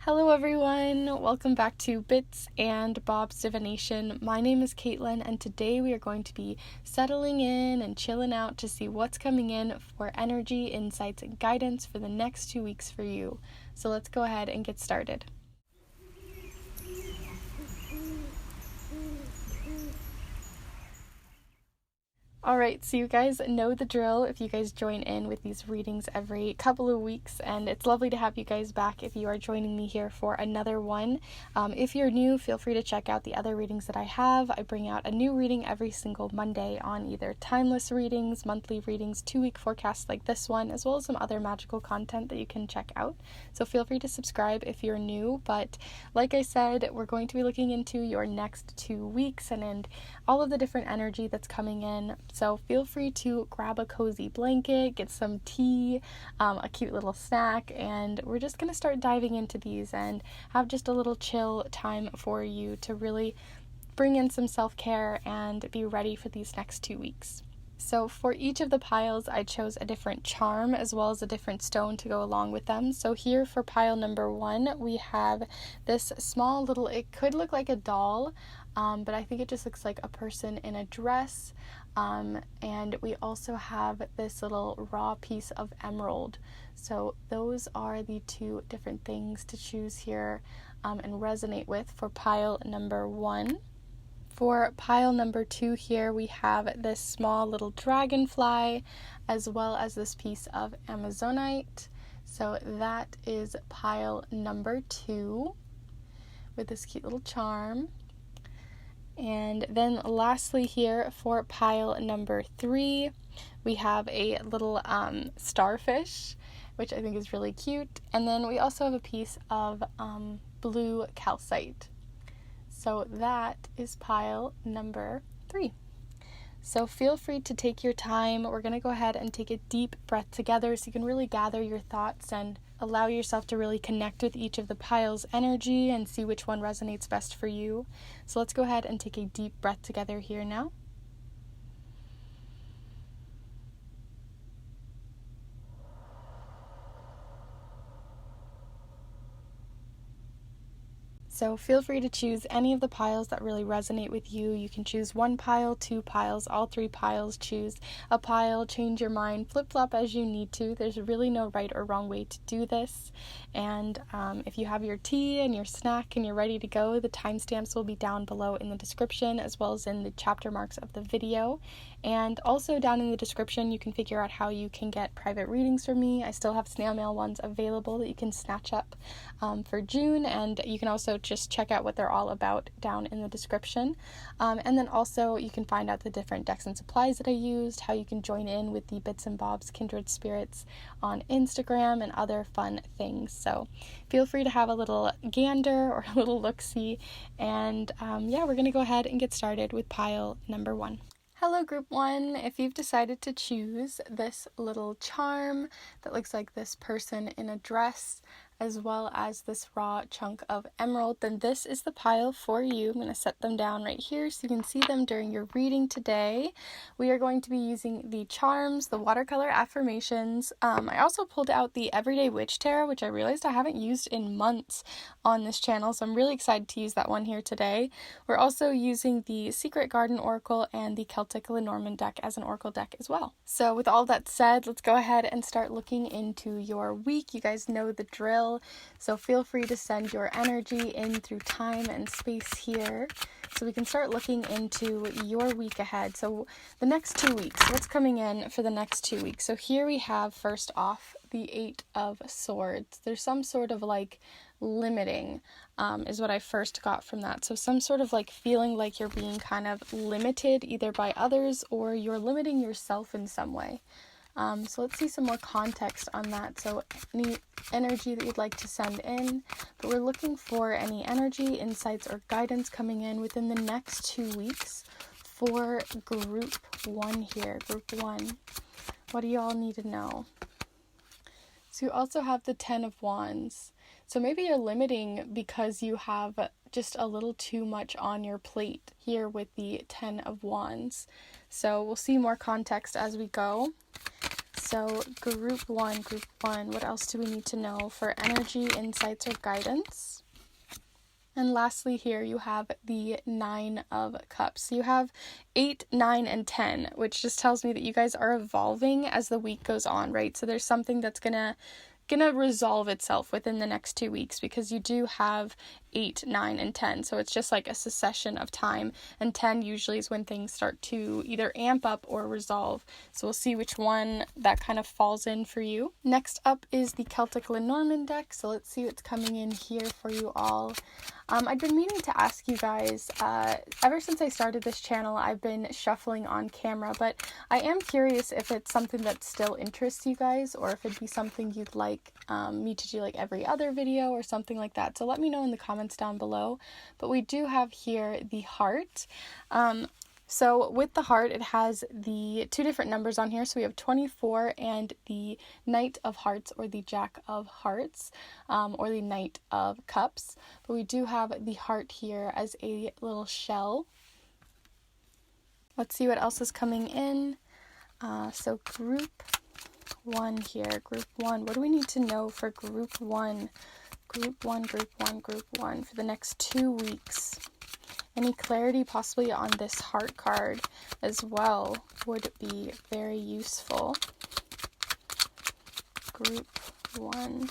Hello everyone, welcome back to Bits and Bob's Divination. My name is Caitlin and today we are going to be settling in and chilling out to see what's coming in for energy, insights, and guidance for the next 2 weeks for you. So let's go ahead and get started. Alright, so you guys know the drill if you guys join in with these readings every couple of weeks, and it's lovely to have you guys back if you are joining me here for another one. If you're new, feel free to check out the other readings that I have. I bring out a new reading every single Monday on either timeless readings, monthly readings, 2-week forecasts like this one, as well as some other magical content that you can check out. So feel free to subscribe if you're new, but like I said, we're going to be looking into your next 2 weeks and all of the different energy that's coming in. So feel free to grab a cozy blanket, get some tea, a cute little snack, and we're just going to start diving into these and have just a little chill time for you to really bring in some self-care and be ready for these next 2 weeks. So for each of the piles, I chose a different charm as well as a different stone to go along with them. So here for pile number 1, we have this small little, it could look like a doll, but I think it just looks like a person in a dress. And we also have this little raw piece of emerald. So those are the 2 different things to choose here and resonate with for pile number 1. For pile number 2 here, we have this small little dragonfly as well as this piece of amazonite. So that is pile number 2 with this cute little charm. And then lastly here for pile number 3, we have a little starfish, which I think is really cute. And then we also have a piece of blue calcite. So that is pile number 3. So feel free to take your time. We're going to go ahead and take a deep breath together so you can really gather your thoughts and allow yourself to really connect with each of the piles' energy and see which one resonates best for you. So let's go ahead and take a deep breath together here now. So feel free to choose any of the piles that really resonate with you. You can choose 1 pile, 2 piles, all 3 piles. Choose a pile, change your mind, flip-flop as you need to. There's really no right or wrong way to do this. And if you have your tea and your snack and you're ready to go, the timestamps will be down below in the description as well as in the chapter marks of the video. And also down in the description, you can figure out how you can get private readings from me. I still have snail mail ones available that you can snatch up for June, and you can also just check out what they're all about down in the description. And then also you can find out the different decks and supplies that I used, how you can join in with the Bits and Bob's Kindred Spirits on Instagram, and other fun things. So feel free to have a little gander or a little look-see. And yeah, we're going to go ahead and get started with pile number 1. Hello group 1, if you've decided to choose this little charm that looks like this person in a dress as well as this raw chunk of emerald, then this is the pile for you. I'm going to set them down right here so you can see them during your reading today. We are going to be using the charms, the watercolor affirmations. I also pulled out the Everyday Witch Tarot, which I realized I haven't used in months on this channel, so I'm really excited to use that one here today. We're also using the Secret Garden Oracle and the Celtic Lenormand deck as an oracle deck as well. So with all that said, let's go ahead and start looking into your week. You guys know the drill. So feel free to send your energy in through time and space here so we can start looking into your week ahead. So the next 2 weeks, what's coming in for the next 2 weeks? So here we have first off the 8 of Swords. There's some sort of like limiting is what I first got from that. So some sort of like feeling like you're being kind of limited either by others or you're limiting yourself in some way. So let's see some more context on that. So any energy that you'd like to send in, but we're looking for any energy, insights, or guidance coming in within the next 2 weeks for group 1 here. Group 1, what do y'all need to know? So you also have the 10 of Wands. So maybe you're limiting because you have just a little too much on your plate here with the 10 of Wands. So we'll see more context as we go. So group one, what else do we need to know for energy, insights, or guidance? And lastly here you have the 9 of Cups. So you have 8, 9, and 10, which just tells me that you guys are evolving as the week goes on, right? So there's something that's gonna resolve itself within the next 2 weeks, because you do have 8, 9, and 10. So it's just like a succession of time. And 10 usually is when things start to either amp up or resolve. So we'll see which one that kind of falls in for you. Next up is the Celtic Lenormand deck. So let's see what's coming in here for you all. I've been meaning to ask you guys, ever since I started this channel, I've been shuffling on camera, but I am curious if it's something that still interests you guys, or if it'd be something you'd like me to do like every other video or something like that. So let me know in the comments down below. But we do have here the heart. So with the heart, it has the 2 different numbers on here. So we have 24 and the Knight of Hearts, or the Jack of Hearts, or the Knight of Cups. But we do have the heart here as a little shell. Let's see what else is coming in. So group 1 here. Group 1. What do we need to know for group 1? Group 1 for the next 2 weeks. Any clarity possibly on this heart card as well would be very useful. Group 1.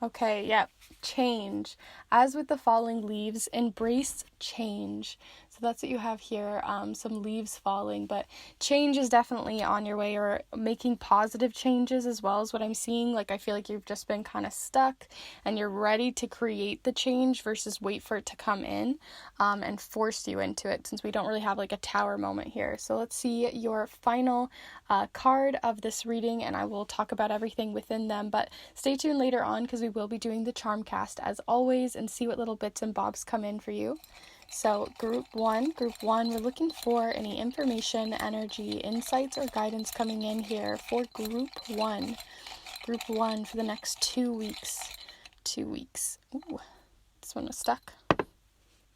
Okay, yep. Change. As with the falling leaves, embrace change. So that's what you have here, some leaves falling, but change is definitely on your way, or making positive changes as well is what I'm seeing. Like, I feel like you've just been kind of stuck and you're ready to create the change versus wait for it to come in and force you into it, since we don't really have like a tower moment here. So let's see your final card of this reading, and I will talk about everything within them, but stay tuned later on because we will be doing the charm cast as always and see what little bits and bobs come in for you. So group one, we're looking for any information, energy, insights, or guidance coming in here for group one. Group 1 for the next 2 weeks. 2 weeks. Ooh, this one was stuck.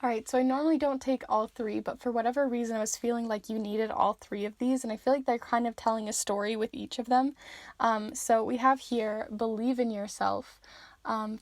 Alright, so I normally don't take all 3, but for whatever reason I was feeling like you needed all 3 of these, and I feel like they're kind of telling a story with each of them. So we have here, believe in yourself,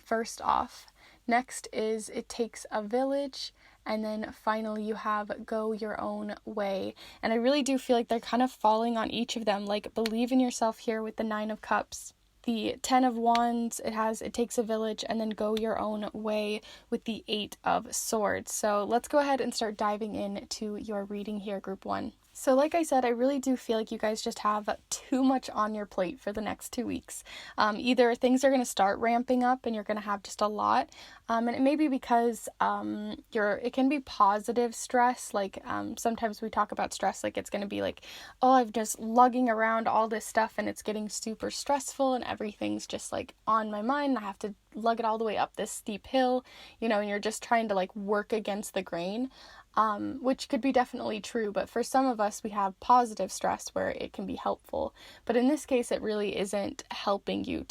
first off. Next is, it takes a village. And then finally you have go your own way. And I really do feel like they're kind of falling on each of them. Like, believe in yourself here with the 9 of Cups. The 10 of Wands, it takes a village, and then go your own way with the 8 of Swords. So let's go ahead and start diving into your reading here, group 1. So like I said, I really do feel like you guys just have too much on your plate for the next 2 weeks. Either things are going to start ramping up and you're going to have just a lot, and it may be because it can be positive stress. Like sometimes we talk about stress like it's going to be like, oh, I'm just lugging around all this stuff and it's getting super stressful and everything's just like on my mind. I have to lug it all the way up this steep hill, and you're just trying to like work against the grain. Which could be definitely true, but for some of us, we have positive stress where it can be helpful. But in this case, it really isn't helping you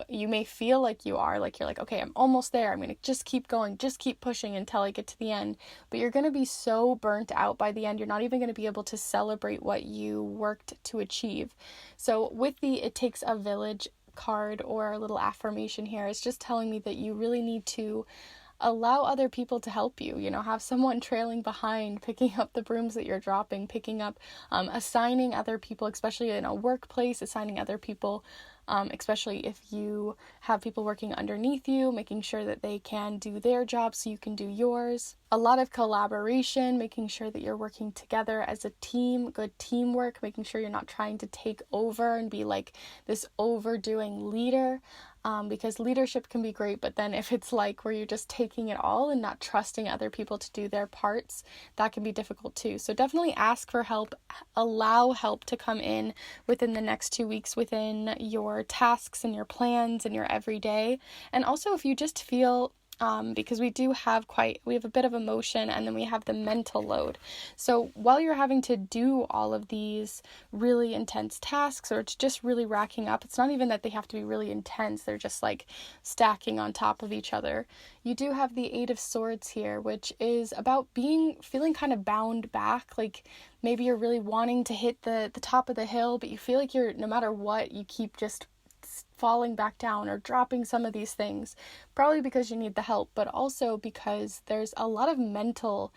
you may feel like you are, like you're like, okay, I'm almost there. I'm going to just keep going, just keep pushing until I get to the end. But you're going to be so burnt out by the end, you're not even going to be able to celebrate what you worked to achieve. So with the it takes a village card, or a little affirmation here, is just telling me that you really need to allow other people to help you, have someone trailing behind, picking up the brooms that you're dropping, picking up, assigning other people, especially in a workplace, assigning other people, especially if you have people working underneath you, making sure that they can do their job so you can do yours. A lot of collaboration, making sure that you're working together as a team, good teamwork, making sure you're not trying to take over and be like this overdoing leader. Because leadership can be great, but then if it's like where you're just taking it all and not trusting other people to do their parts, that can be difficult too. So definitely ask for help, allow help to come in within the next 2 weeks within your tasks and your plans and your everyday. And also if you just feel because we have a bit of emotion, and then we have the mental load. So while you're having to do all of these really intense tasks, or it's just really racking up, it's not even that they have to be really intense, they're just like stacking on top of each other. You do have the Eight of Swords here, which is about feeling kind of bound back, like maybe you're really wanting to hit the top of the hill, but you feel like no matter what, you keep just falling back down or dropping some of these things, probably because you need the help, but also because there's a lot of mental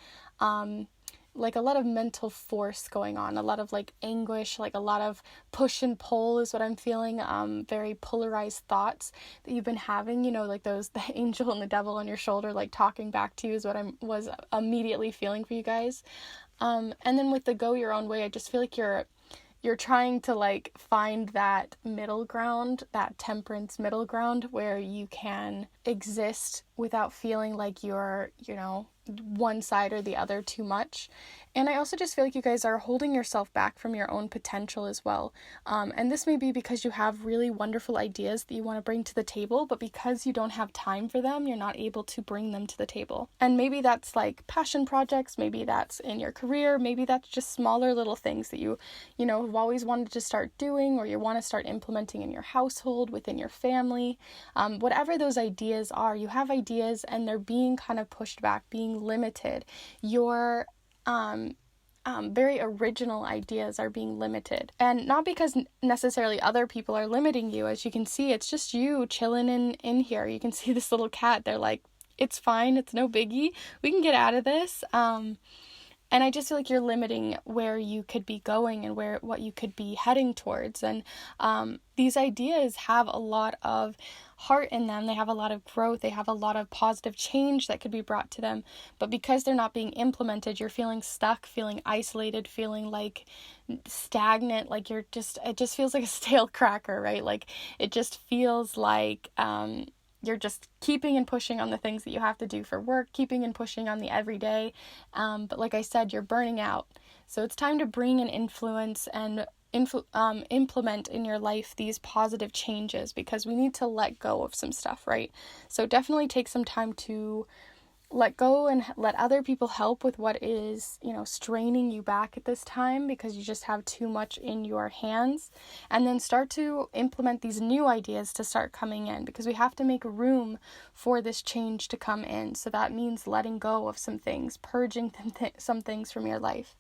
force going on, a lot of like anguish, like a lot of push and pull is what I'm feeling, very polarized thoughts that you've been having, like the angel and the devil on your shoulder, like talking back to you is what I was immediately feeling for you guys. And then with the go your own way, I just feel like you're trying to like find that middle ground, that temperance middle ground, where you can exist without feeling like you're, one side or the other too much. And I also just feel like you guys are holding yourself back from your own potential as well. And this may be because you have really wonderful ideas that you want to bring to the table, but because you don't have time for them, you're not able to bring them to the table. And maybe that's like passion projects, maybe that's in your career, maybe that's just smaller little things that you have always wanted to start doing, or you want to start implementing in your household, within your family. Whatever those ideas are, you have ideas and they're being kind of pushed back, being limited. Your very original ideas are being limited, and not because necessarily other people are limiting you. As you can see, it's just you chilling in here. You can see this little cat. They're like, it's fine, it's no biggie, we can get out of this. And I just feel like you're limiting where you could be going and what you could be heading towards. And these ideas have a lot of heart in them. They have a lot of growth. They have a lot of positive change that could be brought to them. But because they're not being implemented, you're feeling stuck, feeling isolated, feeling like stagnant, like it just feels like a stale cracker, right? Like it just feels like you're just keeping and pushing on the things that you have to do for work, keeping and pushing on the everyday. But like I said, you're burning out. So it's time to bring an influence and implement in your life these positive changes, because we need to let go of some stuff, right? So definitely take some time to let go and let other people help with what is, straining you back at this time, because you just have too much in your hands. And then start to implement these new ideas to start coming in, because we have to make room for this change to come in. So that means letting go of some things, purging some things from your life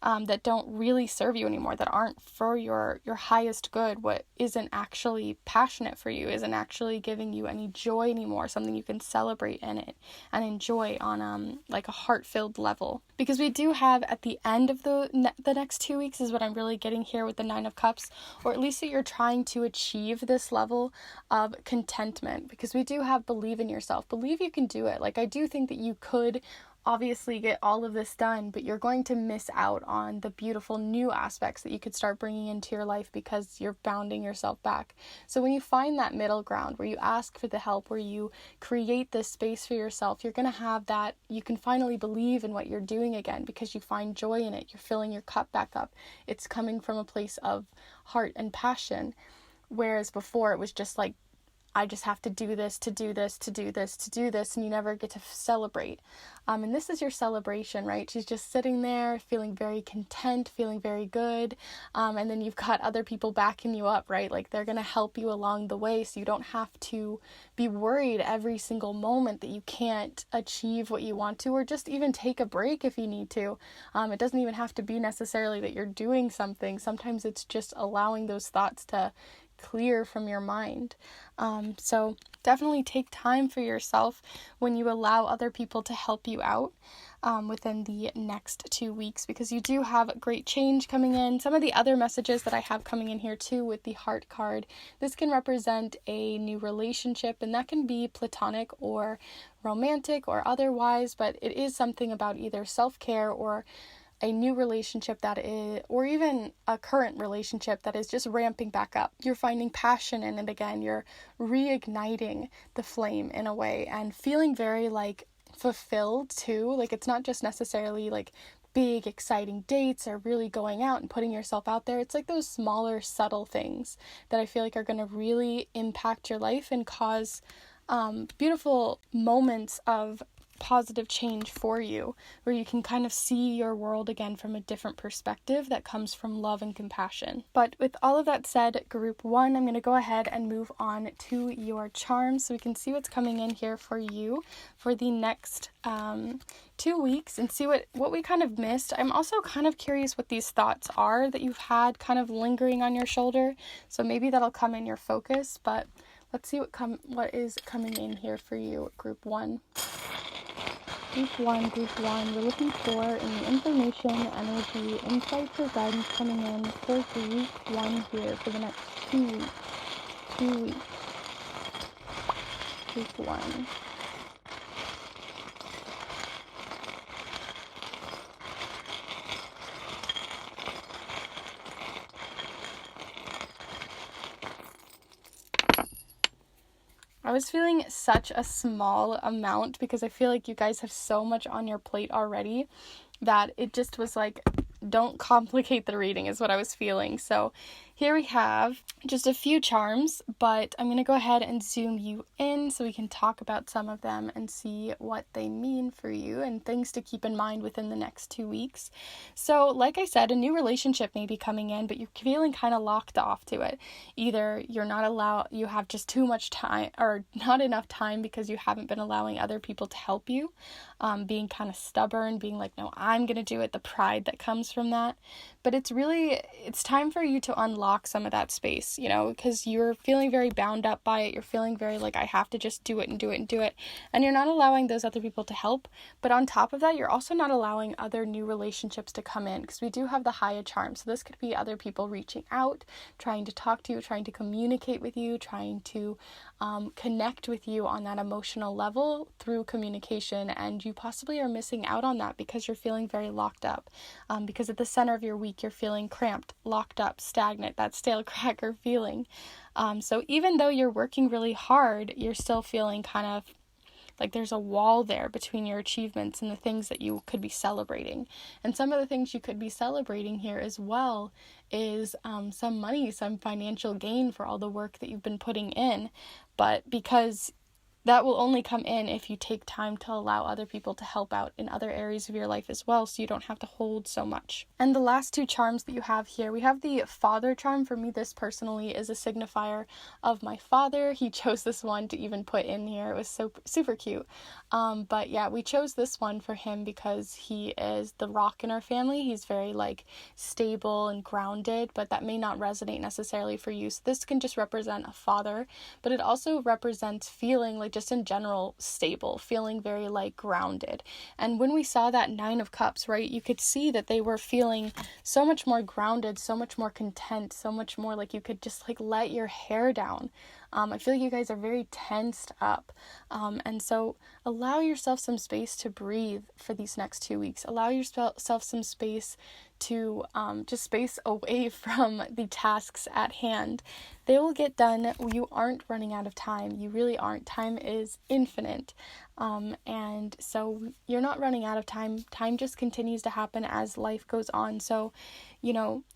that don't really serve you anymore, that aren't for your highest good, what isn't actually passionate for you, isn't actually giving you any joy anymore, something you can celebrate in it and enjoy on like a heart-filled level. Because we do have at the end of the next 2 weeks is what I'm really getting here with the Nine of Cups, or at least that you're trying to achieve this level of contentment, because we do have believe in yourself, believe you can do it. Like I do think that you could obviously get all of this done, but you're going to miss out on the beautiful new aspects that you could start bringing into your life because you're bounding yourself back. So when you find that middle ground where you ask for the help, where you create this space for yourself, you're going to have that, you can finally believe in what you're doing again, because you find joy in it. You're filling your cup back up. It's coming from a place of heart and passion, whereas before it was just like, I just have to do this, to do this, to do this, to do this, and you never get to celebrate. And this is your celebration, right? She's just sitting there feeling very content, feeling very good. And then you've got other people backing you up, right? Like they're going to help you along the way, so you don't have to be worried every single moment that you can't achieve what you want to, or just even take a break if you need to. It doesn't even have to be necessarily that you're doing something. Sometimes it's just allowing those thoughts to clear from your mind. So definitely take time for yourself when you allow other people to help you out within the next 2 weeks, because you do have great change coming in. Some of the other messages that I have coming in here too with the heart card, this can represent a new relationship, and that can be platonic or romantic or otherwise, but it is something about either self-care or a new relationship that is, or even a current relationship that is just ramping back up. You're finding passion in it again. You're reigniting the flame in a way and feeling very like fulfilled too. Like it's not just necessarily like big exciting dates or really going out and putting yourself out there. It's like those smaller subtle things that I feel like are going to really impact your life and cause beautiful moments of positive change for you, where you can kind of see your world again from a different perspective that comes from love and compassion. But with all of that said, group 1, I'm going to go ahead and move on to your charms so we can see what's coming in here for you for the next 2 weeks and see what we kind of missed. I'm also kind of curious what these thoughts are that you've had kind of lingering on your shoulder, so maybe that'll come in your focus, but let's see what is coming in here for you, group 1. Group 1, we're looking for any information, energy, insights, or guidance coming in for group 1 here for the next 2 weeks. 2 weeks. Group 1. I was feeling such a small amount because I feel like you guys have so much on your plate already that it just was like, don't complicate the reading is what I was feeling. So here we have just a few charms, but I'm going to go ahead and zoom you in so we can talk about some of them and see what they mean for you and things to keep in mind within the next 2 weeks. So like I said, a new relationship may be coming in, but you're feeling kind of locked off to it. Either you have just too much time or not enough time because you haven't been allowing other people to help you, being kind of stubborn, being like, no, I'm going to do it, the pride that comes from that. But it's time for you to unlock some of that space, because you're feeling very bound up by it. You're feeling very like, I have to just do it and do it and do it. And you're not allowing those other people to help. But on top of that, you're also not allowing other new relationships to come in, because we do have the Haya charm. So this could be other people reaching out, trying to talk to you, trying to communicate with you, trying to connect with you on that emotional level through communication. And you possibly are missing out on that because you're feeling very locked up. Because at the center of your week, you're feeling cramped, locked up, stagnant, that stale cracker feeling. So even though you're working really hard, you're still feeling kind of like there's a wall there between your achievements and the things that you could be celebrating. And some of the things you could be celebrating here as well is some money, some financial gain for all the work that you've been putting in. But because that will only come in if you take time to allow other people to help out in other areas of your life as well, so you don't have to hold so much. And the last 2 charms that you have here, we have the father charm. For me, this personally is a signifier of my father. He chose this one to even put in here. It was so super cute. But yeah, we chose this one for him because he is the rock in our family. He's very stable and grounded, but that may not resonate necessarily for you. So this can just represent a father, but it also represents feeling just in general stable, feeling very grounded. And when we saw that 9 of Cups, right, you could see that they were feeling so much more grounded, so much more content, so much more you could just let your hair down. I feel like you guys are very tensed up. And so allow yourself some space to breathe for these next 2 weeks. Allow yourself some space to just space away from the tasks at hand. They will get done. You aren't running out of time. You really aren't. Time is infinite. And so you're not running out of time. Time just continues to happen as life goes on. So,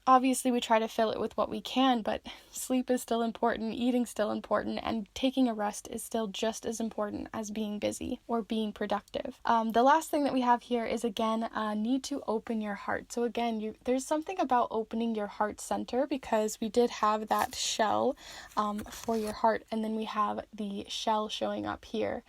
obviously we try to fill it with what we can, but sleep is still important, eating still important, and taking a rest is still just as important as being busy or being productive. The last thing that we have here is, again, need to open your heart. So again, there's something about opening your heart center, because we did have that shell for your heart, and then we have the shell showing up here,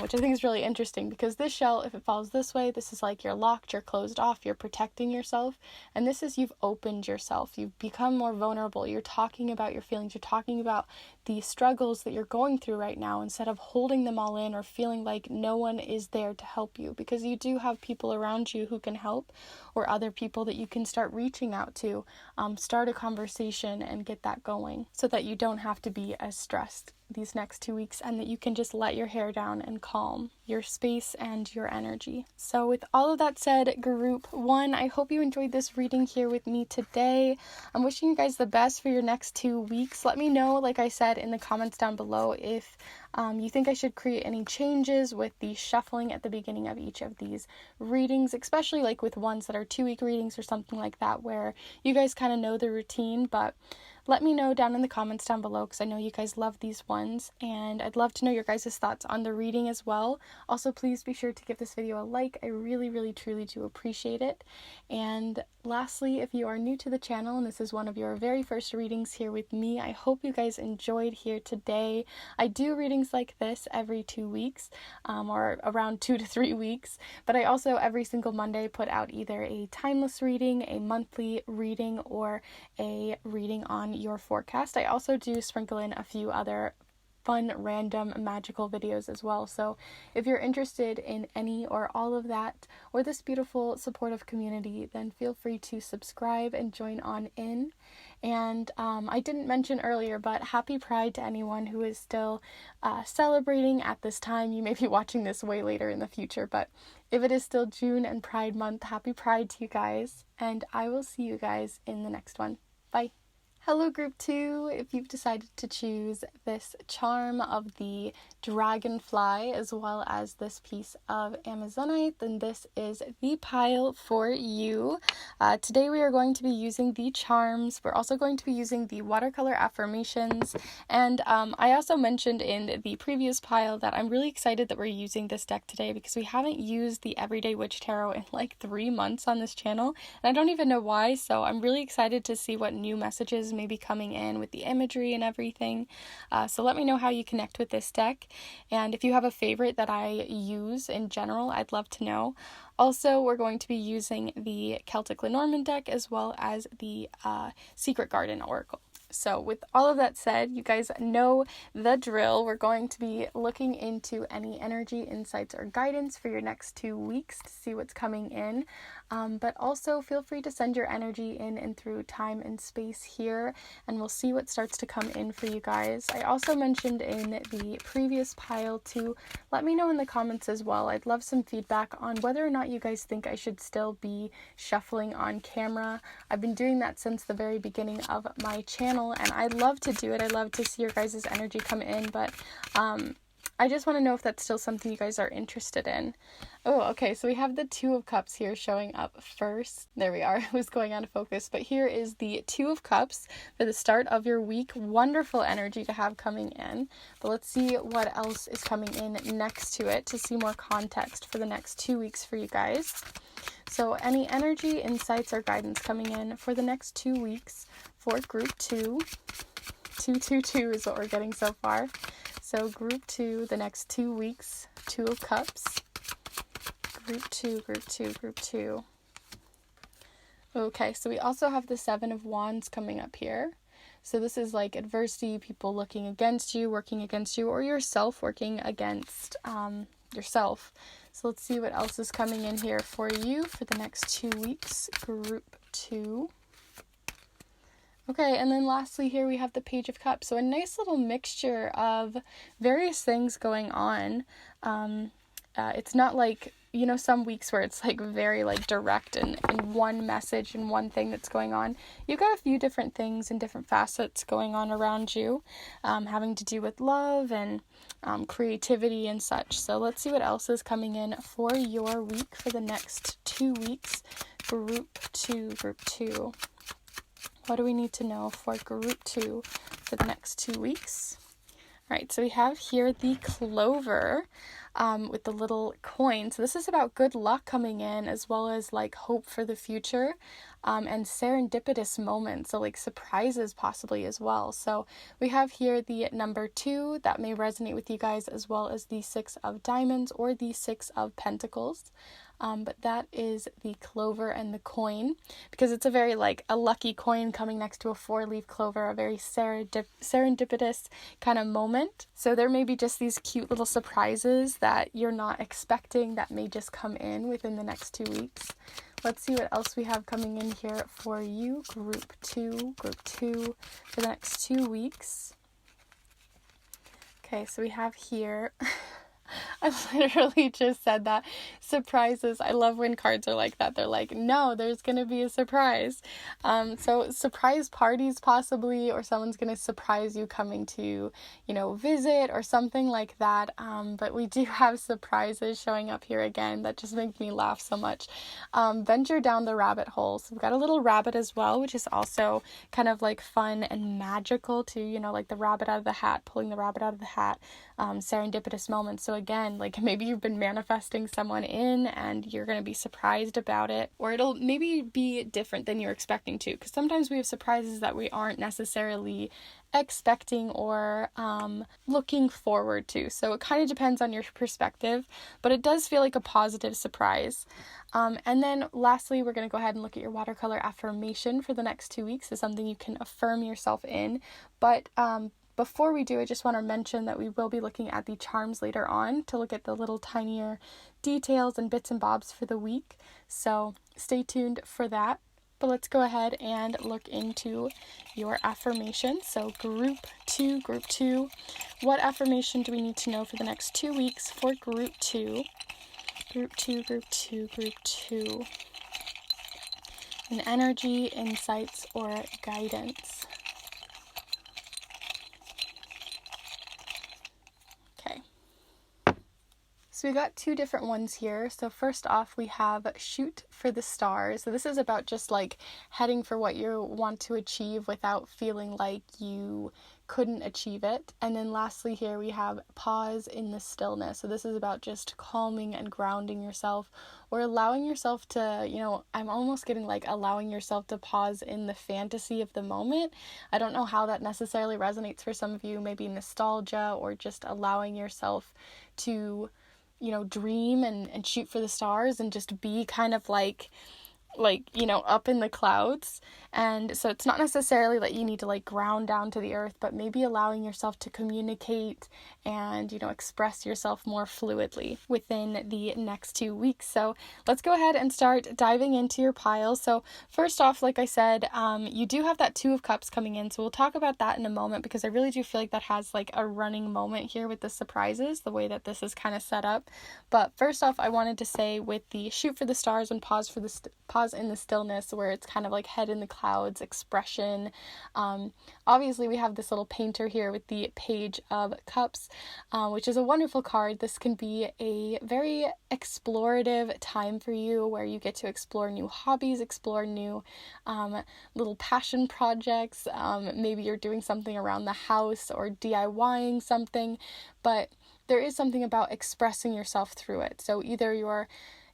which I think is really interesting, because this shell, if it falls this way, this is you're locked, you're closed off, you're protecting yourself, and this is you've opened yourself, you've become more vulnerable, you're talking about your feelings, you're talking about the struggles that you're going through right now, instead of holding them all in or feeling like no one is there to help you, because you do have people around you who can help, or other people that you can start reaching out to, start a conversation and get that going, so that you don't have to be as stressed these next 2 weeks, and that you can just let your hair down and calm your space and your energy. So with all of that said, group 1, I hope you enjoyed this reading here with me today. I'm wishing you guys the best for your next 2 weeks. Let me know, like I said, in the comments down below if you think I should create any changes with the shuffling at the beginning of each of these readings, especially with ones that are 2-week readings or something like that, where you guys kind of know the routine. But let me know down in the comments down below, because I know you guys love these ones, and I'd love to know your guys' thoughts on the reading as well. Also, please be sure to give this video a like. I really, really, truly do appreciate it. And lastly, if you are new to the channel and this is one of your very first readings here with me, I hope you guys enjoyed here today. I do readings like this every 2 weeks, or around 2 to 3 weeks, but I also every single Monday put out either a timeless reading, a monthly reading, or a reading on your forecast. I also do sprinkle in a few other fun random magical videos as well. So if you're interested in any or all of that, or this beautiful supportive community, then feel free to subscribe and join on in. And I didn't mention earlier, but happy Pride to anyone who is still celebrating at this time. You may be watching this way later in the future, but if it is still June and Pride Month, happy Pride to you guys, and I will see you guys in the next one. Bye. Hello Group 2, if you've decided to choose this charm of the Dragonfly as well as this piece of Amazonite, then this is the pile for you. Today we are going to be using the charms. We're also going to be using the watercolor affirmations, and I also mentioned in the previous pile that I'm really excited that we're using this deck today because we haven't used the Everyday Witch Tarot in like 3 months on this channel, and I don't even know why, so I'm really excited to see what new messages may be coming in with the imagery and everything. So let me know how you connect with this deck, and if you have a favorite that I use in general, I'd love to know. Also, we're going to be using the Celtic Lenormand deck as well as the Secret Garden Oracle. So with all of that said, you guys know the drill. We're going to be looking into any energy, insights, or guidance for your next 2 weeks to see what's coming in. But also feel free to send your energy in and through time and space here, and we'll see what starts to come in for you guys. I also mentioned in the previous pile to let me know in the comments as well. I'd love some feedback on whether or not you guys think I should still be shuffling on camera. I've been doing that since the very beginning of my channel, and I love to do it. I love to see your guys' energy come in, but I just want to know if that's still something you guys are interested in. Oh, okay, so we have the Two of Cups here showing up first. There we are. It was going out of focus, but here is the Two of Cups for the start of your week. Wonderful energy to have coming in, but let's see what else is coming in next to it to see more context for the next 2 weeks for you guys. So any energy, insights, or guidance coming in for the next 2 weeks for Group 2. 222 is what we're getting so far. So Group 2, the next 2 weeks, Two of Cups. Group 2, Group 2, Group 2. Okay, so we also have the Seven of Wands coming up here. So this is like adversity, people looking against you, working against you, or yourself working against yourself. So let's see what else is coming in here for you for the next 2 weeks, Group 2. Okay, and then lastly here we have the Page of Cups. So a nice little mixture of various things going on. It's not like, you know, some weeks where it's like very like direct and one message and one thing that's going on. You've got a few different things and different facets going on around you, having to do with love and creativity and such. So let's see what else is coming in for your week for the next 2 weeks, Group 2, Group 2. What do we need to know for Group 2 for the next 2 weeks? All right, so we have here the Clover with the little coin. So this is about good luck coming in, as well as like hope for the future, and serendipitous moments, so like surprises possibly as well. So we have here the number 2 that may resonate with you guys, as well as the 6 of Diamonds or the 6 of Pentacles. But that is the Clover and the coin, because it's a very like a lucky coin coming next to a 4-leaf clover, a very serendipitous kind of moment. So there may be just these cute little surprises that you're not expecting that may just come in within the next 2 weeks. Let's see what else we have coming in here for you, Group 2, Group 2 for the next 2 weeks. Okay, so we have here I literally just said that. Surprises. I love when cards are like that. They're like, no, there's going to be a surprise. So surprise parties possibly, or someone's going to surprise you coming to, visit or something like that. But we do have surprises showing up here again. That just makes me laugh so much. Venture down the rabbit hole. So we've got a little rabbit as well, which is also kind of like fun and magical too, like the rabbit out of the hat, pulling the rabbit out of the hat, serendipitous moments. So again, like maybe you've been manifesting someone in and you're going to be surprised about it, or it'll maybe be different than you're expecting to, because sometimes we have surprises that we aren't necessarily expecting or looking forward to. So it kind of depends on your perspective, but it does feel like a positive surprise. And then lastly, we're going to go ahead and look at your watercolor affirmation for the next 2 weeks. Is something you can affirm yourself in. But before we do, I just want to mention that we will be looking at the charms later on to look at the little tinier details and bits and bobs for the week. So stay tuned for that. But let's go ahead and look into your affirmation. So group two. What affirmation do we need to know for the next 2 weeks for group two? Group two. An energy, insights, or guidance. Okay. So we got 2 different ones here. So first off, we have shoot for the stars. So this is about just like heading for what you want to achieve without feeling like you couldn't achieve it. And then lastly here we have pause in the stillness. So this is about just calming and grounding yourself, or allowing yourself to, I'm almost getting like allowing yourself to pause in the fantasy of the moment. I don't know how that necessarily resonates for some of you, maybe nostalgia, or just allowing yourself to dream and shoot for the stars and just be kind of like up in the clouds. And so it's not necessarily that you need to like ground down to the earth, but maybe allowing yourself to communicate and, express yourself more fluidly within the next 2 weeks. So let's go ahead and start diving into your pile. So first off, like I said, you do have that 2 of Cups coming in. So we'll talk about that in a moment, because I really do feel like that has like a running moment here with the surprises, the way that this is kind of set up. But first off, I wanted to say with the shoot for the stars and pause in the stillness, where it's kind of like head in the clouds expression. Obviously we have this little painter here with the Page of Cups, which is a wonderful card. This can be a very explorative time for you, where you get to explore new hobbies, explore new little passion projects. Maybe you're doing something around the house or DIYing something, but there is something about expressing yourself through it. So either you're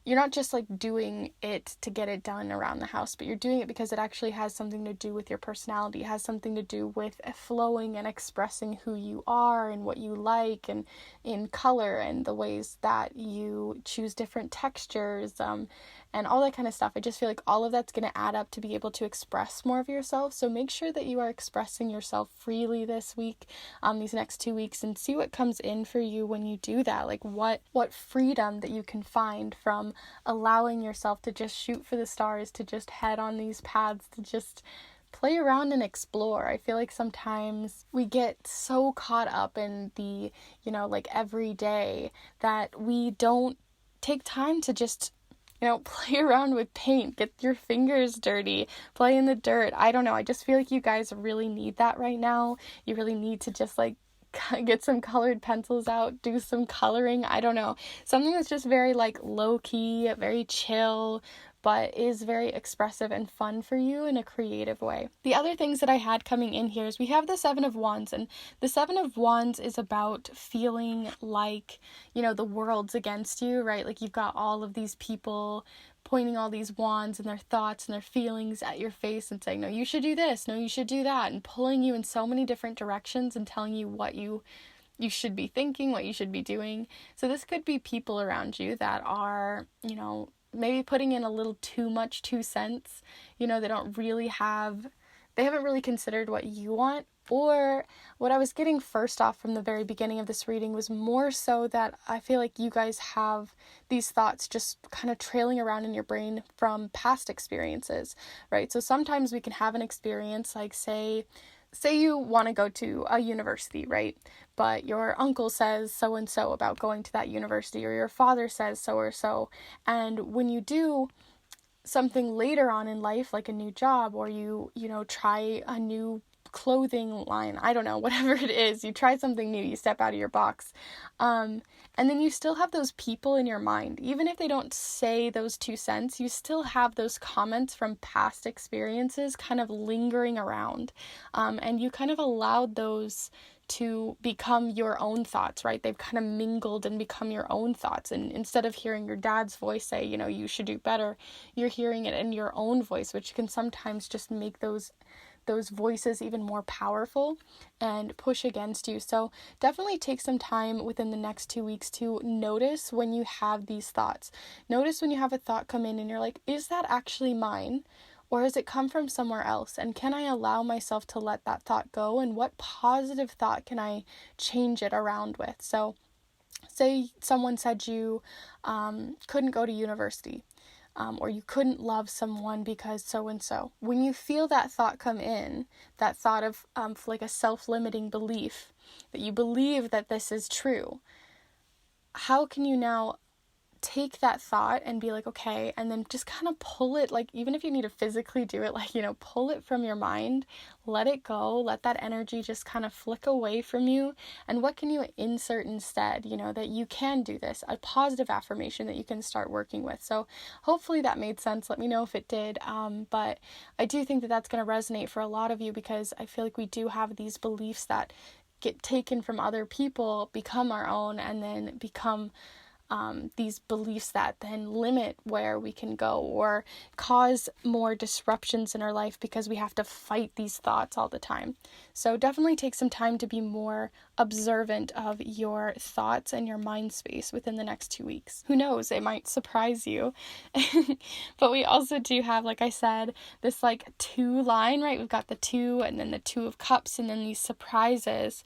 not just like doing it to get it done around the house, but you're doing it because it actually has something to do with your personality, it has something to do with flowing and expressing who you are and what you like, and in color and the ways that you choose different textures, and all that kind of stuff. I just feel like all of that's going to add up to be able to express more of yourself. So make sure that you are expressing yourself freely this week, these next 2 weeks, and see what comes in for you when you do that. Like what freedom that you can find from allowing yourself to just shoot for the stars, to just head on these paths, to just play around and explore. I feel like sometimes we get so caught up in the, like everyday, that we don't take time to just play around with paint, get your fingers dirty, play in the dirt. I don't know. I just feel like you guys really need that right now. You really need to just like get some colored pencils out, do some coloring. I don't know. Something that's just very like low key, very chill, but is very expressive and fun for you in a creative way. The other things that I had coming in here is we have the 7 of Wands, and the 7 of Wands is about feeling like, the world's against you, right? Like you've got all of these people pointing all these wands and their thoughts and their feelings at your face and saying, no, you should do this, no, you should do that, and pulling you in so many different directions and telling you what you should be thinking, what you should be doing. So this could be people around you that are, maybe putting in a little too much 2 cents. They haven't really considered what you want. Or what I was getting first off from the very beginning of this reading was more so that I feel like you guys have these thoughts just kind of trailing around in your brain from past experiences, right? So sometimes we can have an experience, like say say you want to go to a university, right? But your uncle says so and so about going to that university, or your father says so or so. And when you do something later on in life, like a new job, or you try a new clothing line, I don't know, whatever it is, you try something new, you step out of your box, and then you still have those people in your mind, even if they don't say those 2 cents, you still have those comments from past experiences kind of lingering around, and you kind of allowed those to become your own thoughts, right? They've kind of mingled and become your own thoughts. And instead of hearing your dad's voice say, you should do better, you're hearing it in your own voice, which can sometimes just make those voices even more powerful and push against you. So definitely take some time within the next 2 weeks to notice when you have these thoughts. Notice when you have a thought come in and you're like, is that actually mine? Or has it come from somewhere else? And can I allow myself to let that thought go? And what positive thought can I change it around with? So say someone said you couldn't go to university, or you couldn't love someone because so-and-so. When you feel that thought come in, that thought of like a self-limiting belief, that you believe that this is true, how can you now take that thought and be like, okay, and then just kind of pull it, like, even if you need to physically do it, like, pull it from your mind, let it go, let that energy just kind of flick away from you, and what can you insert instead, that you can do this, a positive affirmation that you can start working with. So hopefully that made sense. Let me know if it did, but I do think that that's going to resonate for a lot of you, because I feel like we do have these beliefs that get taken from other people, become our own, and then become these beliefs that then limit where we can go or cause more disruptions in our life because we have to fight these thoughts all the time. So definitely take some time to be more observant of your thoughts and your mind space within the next 2 weeks. Who knows, it might surprise you. But we also do have, like I said, this like 2 line, right? We've got the 2 and then the 2 of cups and then these surprises.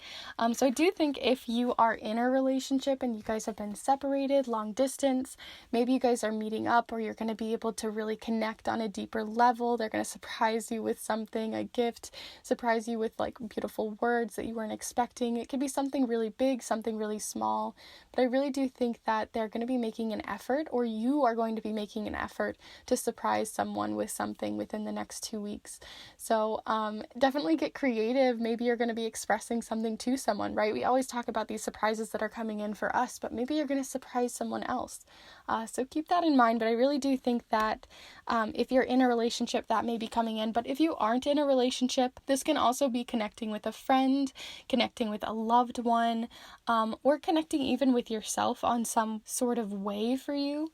So I do think if you are in a relationship and you guys have been separated, long distance, maybe you guys are meeting up, or you're going to be able to really connect on a deeper level. They're going to surprise you with something, a gift, surprise you with like beautiful words that you weren't expecting. It could be something really big, something really small, but I really do think that they're going to be making an effort, or you are going to be making an effort to surprise someone with something within the next 2 weeks. So definitely get creative. Maybe you're going to be expressing something to someone, right? We always talk about these surprises that are coming in for us, but maybe you're going to surprise someone else. So keep that in mind. But I really do think that if you're in a relationship, that may be coming in. But if you aren't in a relationship, this can also be connecting with a friend, connecting with a loved one, or connecting even with yourself on some sort of way for you.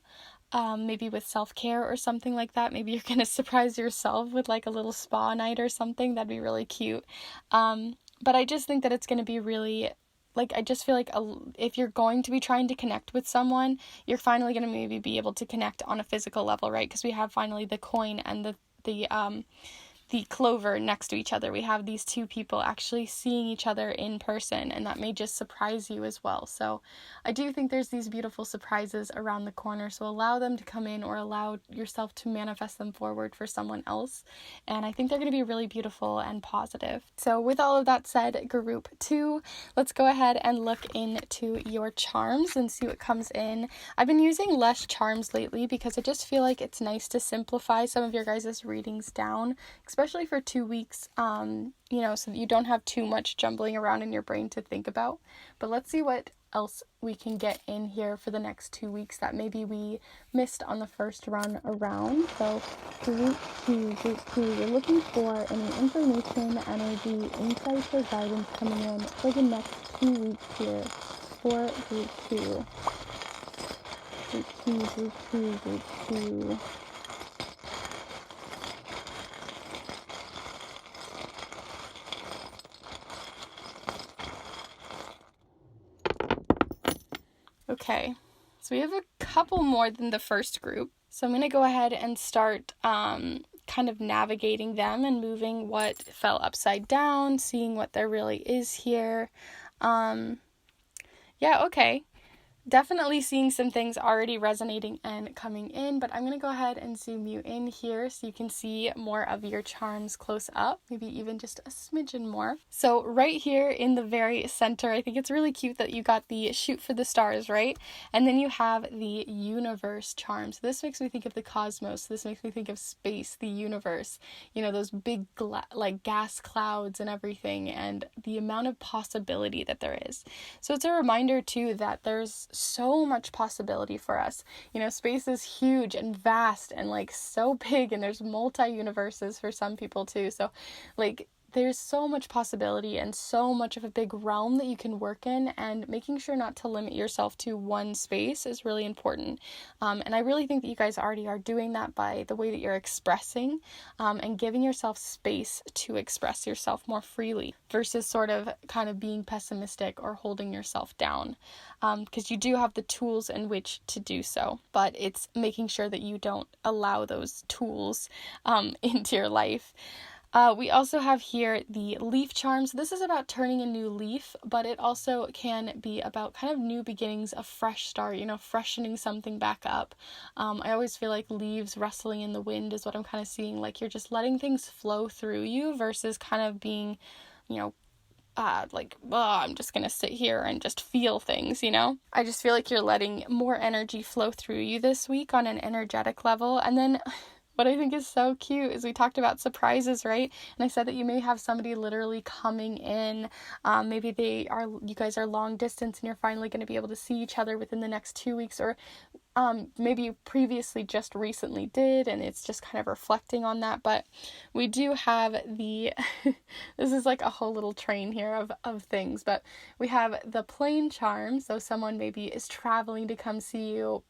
Maybe with self-care or something like that. Maybe you're going to surprise yourself with like a little spa night or something. That'd be really cute. But I just think that it's going to be really, like, I just feel like if you're going to be trying to connect with someone, you're finally going to maybe be able to connect on a physical level, right? Because we have finally the coin and the clover next to each other. We have these 2 people actually seeing each other in person, and that may just surprise you as well. So I do think there's these beautiful surprises around the corner, so allow them to come in, or allow yourself to manifest them forward for someone else, and I think they're going to be really beautiful and positive. So with all of that said, group 2, let's go ahead and look into your charms and see what comes in. I've been using less charms lately because I just feel like it's nice to simplify some of your guys' readings down, especially for 2 weeks, so that you don't have too much jumbling around in your brain to think about. But let's see what else we can get in here for the next 2 weeks that maybe we missed on the first run around. So group 2, we're looking for any information, energy, insights, or guidance coming in for the next 2 weeks here for group 2. Group 2. Okay, so we have a couple more than the first group. So I'm going to go ahead and start kind of navigating them and moving what fell upside down, seeing what there really is here. Okay. Definitely seeing some things already resonating and coming in, but I'm going to go ahead and zoom you in here so you can see more of your charms close up, maybe even just a smidgen more. So right here in the very center, I think it's really cute that you got the shoot for the stars, right? And then you have the universe charms. This makes me think of the cosmos. This makes me think of space, the universe, you know, those big like gas clouds and everything, and the amount of possibility that there is. So it's a reminder too that there's so much possibility for us. You know, space is huge and vast and like so big, and there's multi-universes for some people too. So like there's so much possibility and so much of a big realm that you can work in, and making sure not to limit yourself to one space is really important. And I really think that you guys already are doing that by the way that you're expressing, and giving yourself space to express yourself more freely versus sort of kind of being pessimistic or holding yourself down, because you do have the tools in which to do so, but it's making sure that you don't allow those tools into your life. We also have here the leaf charms. This is about turning a new leaf, but it also can be about kind of new beginnings, a fresh start, you know, freshening something back up. I always feel like leaves rustling in the wind is what I'm kind of seeing, like you're just letting things flow through you versus kind of being, you know, like, oh, I'm just gonna sit here and just feel things, you know? I just feel like you're letting more energy flow through you this week on an energetic level. And then what I think is so cute is we talked about surprises, right? And I said that you may have somebody literally coming in. Maybe you guys are long distance and you're finally going to be able to see each other within the next 2 weeks, or maybe you previously just recently did, and it's just kind of reflecting on that. But we do have this is like a whole little train here of things, but we have the plane charm. So someone maybe is traveling to come see you,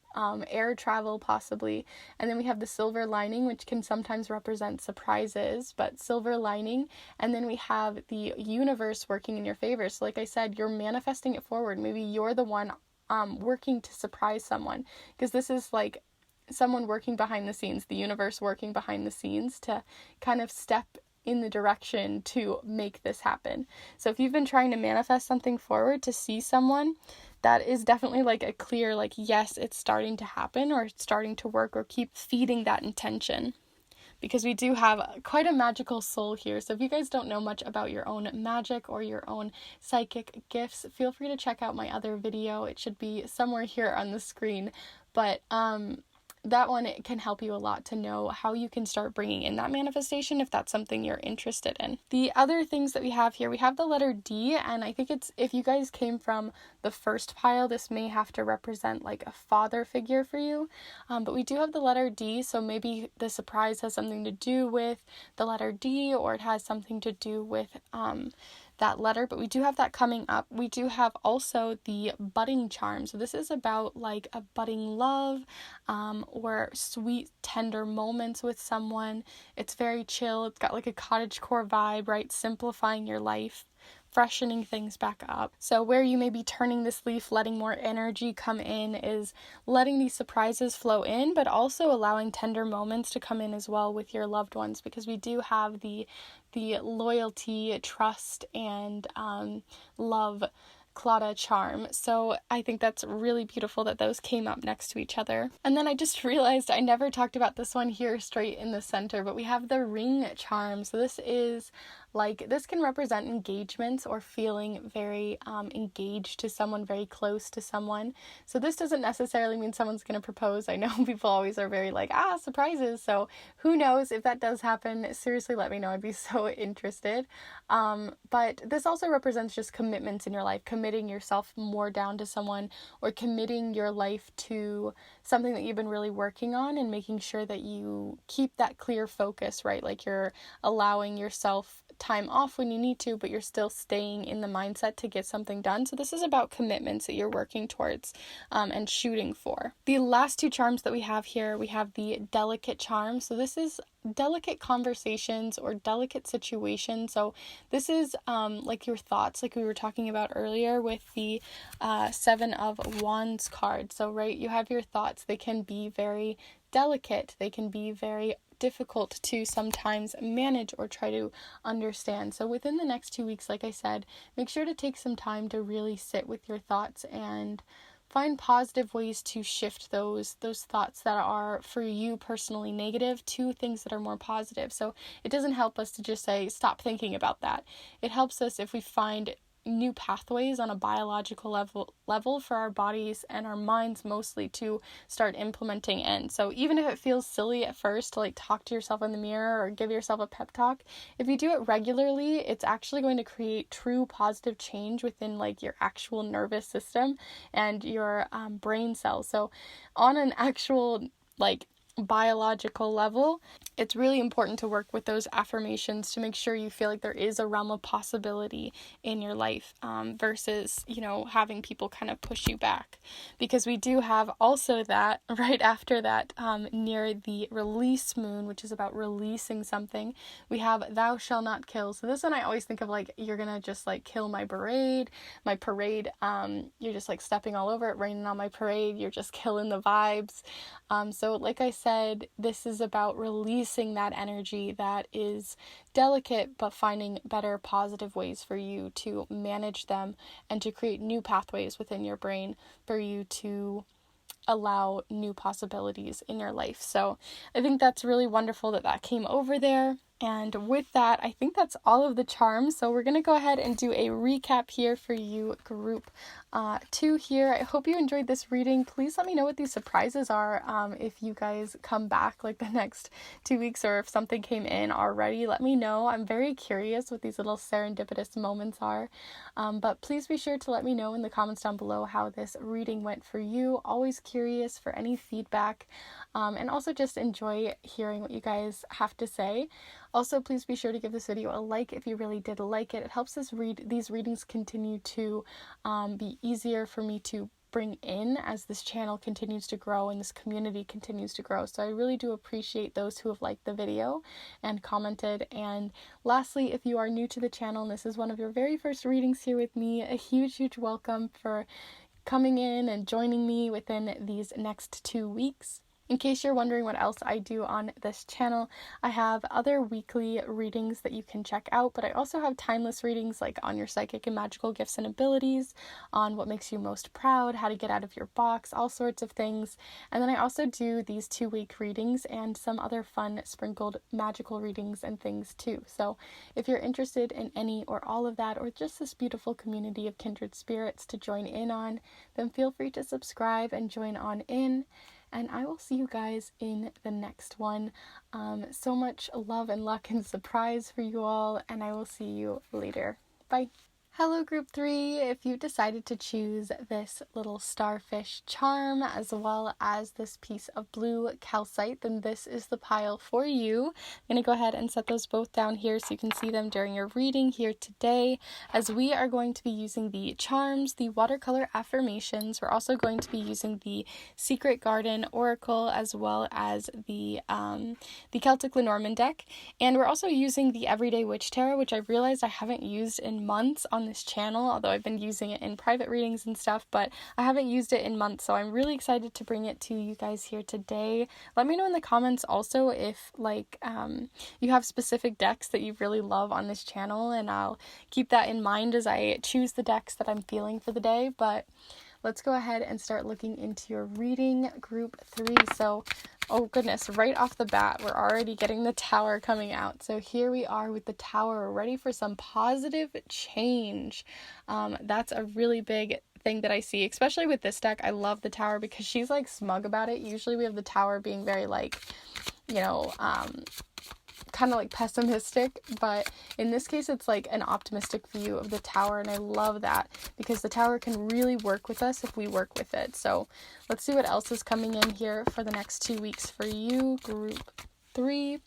air travel possibly. And then we have the silver lining, which can sometimes represent surprises, but silver lining. And then we have the universe working in your favor. So like I said, you're manifesting it forward. Maybe you're the one working to surprise someone, because this is like someone working behind the scenes, the universe working behind the scenes to kind of step in the direction to make this happen. So if you've been trying to manifest something forward to see someone, that is definitely like a clear, like, yes, it's starting to happen, or it's starting to work, or keep feeding that intention. Because we do have quite a magical soul here. So if you guys don't know much about your own magic or your own psychic gifts, feel free to check out my other video. It should be somewhere here on the screen. But that one, it can help you a lot to know how you can start bringing in that manifestation if that's something you're interested in. The other things that we have here, we have the letter D, and I think it's, if you guys came from the first pile, this may have to represent like a father figure for you, but we do have the letter D, so maybe the surprise has something to do with the letter D, or it has something to do with that letter, but we do have that coming up. We do have also the budding charm. So this is about like a budding love, or sweet, tender moments with someone. It's very chill. It's got like a cottagecore vibe, right? Simplifying your life, freshening things back up. So where you may be turning this leaf, letting more energy come in, is letting these surprises flow in, but also allowing tender moments to come in as well with your loved ones, because we do have the loyalty, trust, and love Claudia charm. So I think that's really beautiful that those came up next to each other. And then I just realized I never talked about this one here straight in the center, but we have the ring charm. So this is like, this can represent engagements or feeling very engaged to someone, very close to someone. So this doesn't necessarily mean someone's going to propose. I know people always are very like, surprises. So who knows if that does happen? Seriously, let me know. I'd be so interested. But this also represents just commitments in your life, committing yourself more down to someone, or committing your life to something that you've been really working on, and making sure that you keep that clear focus, right? Like you're allowing yourself time off when you need to, but you're still staying in the mindset to get something done. So this is about commitments that you're working towards and shooting for. The last two charms that we have here, we have the delicate charm. So this is delicate conversations or delicate situations. So this is like your thoughts, like we were talking about earlier with the Seven of Wands card. So right, you have your thoughts. They can be very delicate. They can be very difficult to sometimes manage or try to understand. So within the next 2 weeks, like I said, make sure to take some time to really sit with your thoughts and find positive ways to shift those thoughts that are for you personally negative to things that are more positive. So it doesn't help us to just say stop thinking about that. It helps us if we find new pathways on a biological level for our bodies and our minds mostly to start implementing in. So even if it feels silly at first to like talk to yourself in the mirror or give yourself a pep talk, if you do it regularly, it's actually going to create true positive change within like your actual nervous system and your brain cells. So on an actual like biological level, it's really important to work with those affirmations to make sure you feel like there is a realm of possibility in your life, versus, having people kind of push you back. Because we do have also that right after that, near the release moon, which is about releasing something, we have thou shall not kill. So this one I always think of like, you're gonna just like kill my parade, you're just like stepping all over it, raining on my parade, you're just killing the vibes. So like I said, this is about releasing that energy that is delicate, but finding better positive ways for you to manage them and to create new pathways within your brain for you to allow new possibilities in your life. So I think that's really wonderful that came over there. And with that, I think that's all of the charms. So we're going to go ahead and do a recap here for you, group 2 here. I hope you enjoyed this reading. Please let me know what these surprises are. If you guys come back like the next 2 weeks, or if something came in already, let me know. I'm very curious what these little serendipitous moments are. But please be sure to let me know in the comments down below how this reading went for you. Always curious for any feedback. And also just enjoy hearing what you guys have to say. Also, please be sure to give this video a like if you really did like it. It helps these readings continue to be easier for me to bring in as this channel continues to grow and this community continues to grow. So I really do appreciate those who have liked the video and commented. And lastly, if you are new to the channel and this is one of your very first readings here with me, a huge welcome for coming in and joining me within these next 2 weeks. In case you're wondering what else I do on this channel, I have other weekly readings that you can check out, but I also have timeless readings like on your psychic and magical gifts and abilities, on what makes you most proud, how to get out of your box, all sorts of things. And then I also do these 2-week readings and some other fun sprinkled magical readings and things too. So if you're interested in any or all of that, or just this beautiful community of kindred spirits to join in on, then feel free to subscribe and join on in. And I will see you guys in the next one. So much love and luck and surprise for you all, and I will see you later. Bye. Hello group 3, if you decided to choose this little starfish charm as well as this piece of blue calcite, then this is the pile for you. I'm going to go ahead and set those both down here so you can see them during your reading here today, as we are going to be using the charms, the watercolor affirmations. We're also going to be using the Secret Garden Oracle as well as the Celtic Lenormand deck, and we're also using the Everyday Witch Tarot, which I realized I haven't used in months on this channel, although I've been using it in private readings and stuff, but I haven't used it in months, so I'm really excited to bring it to you guys here today. Let me know in the comments also if you have specific decks that you really love on this channel, and I'll keep that in mind as I choose the decks that I'm feeling for the day. But let's go ahead and start looking into your reading, group 3. So, oh goodness, right off the bat, we're already getting the Tower coming out. So here we are with the Tower. We're ready for some positive change. That's a really big thing that I see, especially with this deck. I love the Tower because she's like smug about it. Usually we have the Tower being very like, kind of like pessimistic, but in this case it's like an optimistic view of the Tower, and I love that because the Tower can really work with us if we work with it. So let's see what else is coming in here for the next 2 weeks for you, group 3.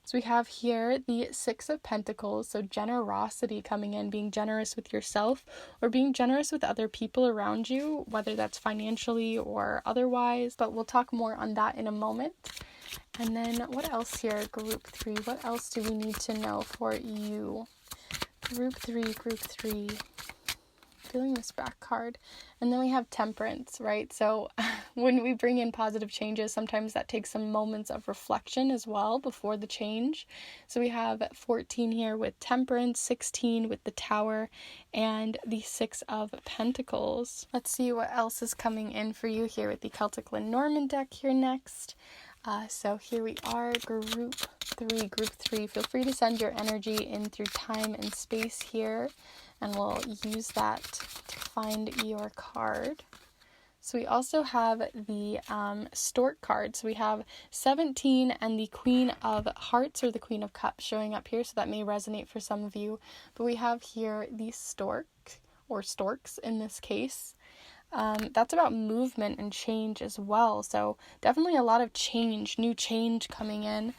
So we have here the 6 of Pentacles, so generosity coming in, being generous with yourself or being generous with other people around you, whether that's financially or otherwise, but we'll talk more on that in a moment. And then what else here, group 3? What else do we need to know for you? Group 3. feeling this back card. And then we have Temperance, right? So when we bring in positive changes, sometimes that takes some moments of reflection as well before the change. So we have 14 here with Temperance, 16 with the Tower, and the 6 of Pentacles. Let's see what else is coming in for you here with the Celtic Lenormand deck here next. So here we are, group 3. Feel free to send your energy in through time and space here, and we'll use that to find your card. So we also have the Stork card. So we have 17 and the Queen of Hearts or the Queen of Cups showing up here, so that may resonate for some of you. But we have here the Stork, or Storks in this case. That's about movement and change as well. So definitely a lot of change, new change coming in.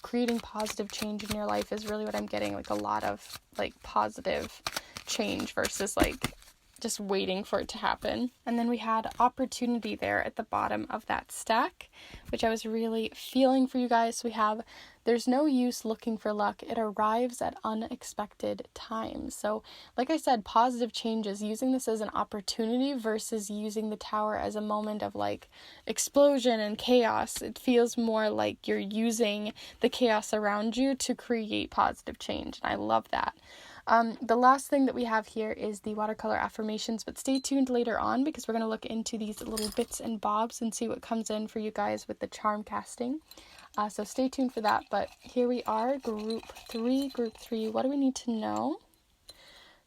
Creating positive change in your life is really what I'm getting. Like a lot of like positive change versus like just waiting for it to happen. And then we had opportunity there at the bottom of that stack, which I was really feeling for you guys. So we have, there's no use looking for luck. It arrives at unexpected times. So like I said, positive changes, using this as an opportunity versus using the Tower as a moment of like explosion and chaos. It feels more like you're using the chaos around you to create positive change. And I love that. The last thing that we have here is the watercolor affirmations, but stay tuned later on because we're going to look into these little bits and bobs and see what comes in for you guys with the charm casting. So stay tuned for that. But here we are, group 3. What do we need to know?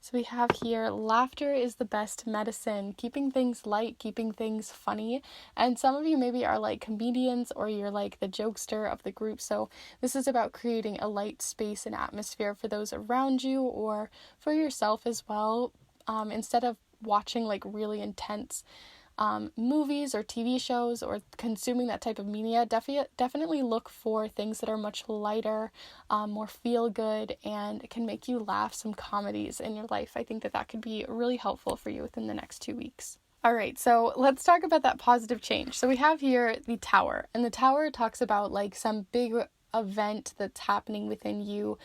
So we have here, laughter is the best medicine, keeping things light, keeping things funny. And some of you maybe are like comedians or you're like the jokester of the group. So this is about creating a light space and atmosphere for those around you or for yourself as well. Instead of watching like really intense movies or TV shows or consuming that type of media, definitely look for things that are much lighter, more feel good, and can make you laugh, some comedies in your life. I think that could be really helpful for you within the next 2 weeks. All right, so let's talk about that positive change. So we have here the Tower, and the Tower talks about like some big event that's happening within you,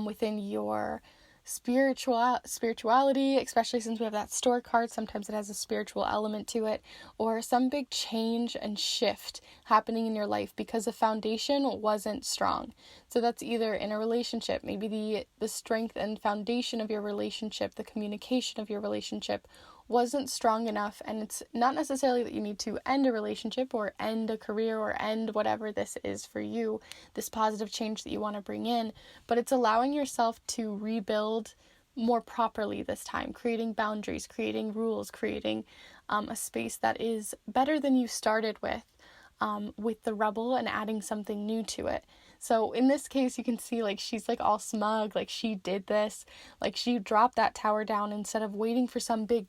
within your spirituality, especially since we have that Stork card. Sometimes it has a spiritual element to it, or some big change and shift happening in your life because the foundation wasn't strong. So that's either in a relationship, maybe the strength and foundation of your relationship, the communication of your relationship wasn't strong enough. And it's not necessarily that you need to end a relationship or end a career or end whatever this is for you, this positive change that you want to bring in, but it's allowing yourself to rebuild more properly this time, creating boundaries, creating rules, creating a space that is better than you started with the rubble and adding something new to it. So in this case, you can see like she's like all smug, like she did this, like she dropped that tower down instead of waiting for some big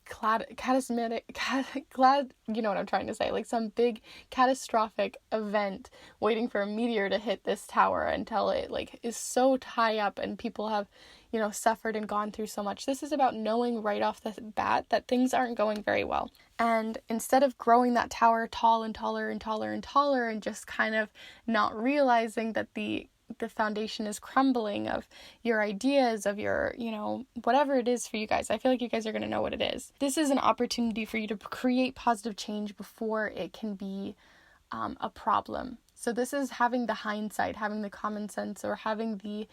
you know what I'm trying to say, like some big catastrophic event, waiting for a meteor to hit this tower until it like is so high up and people have, you know, suffered and gone through so much. This is about knowing right off the bat that things aren't going very well. And instead of growing that tower tall and taller and taller and taller and just kind of not realizing that the foundation is crumbling of your ideas, of your, you know, whatever it is for you guys. I feel like you guys are going to know what it is. This is an opportunity for you to create positive change before it can be a problem. So this is having the hindsight, having the common sense, or having the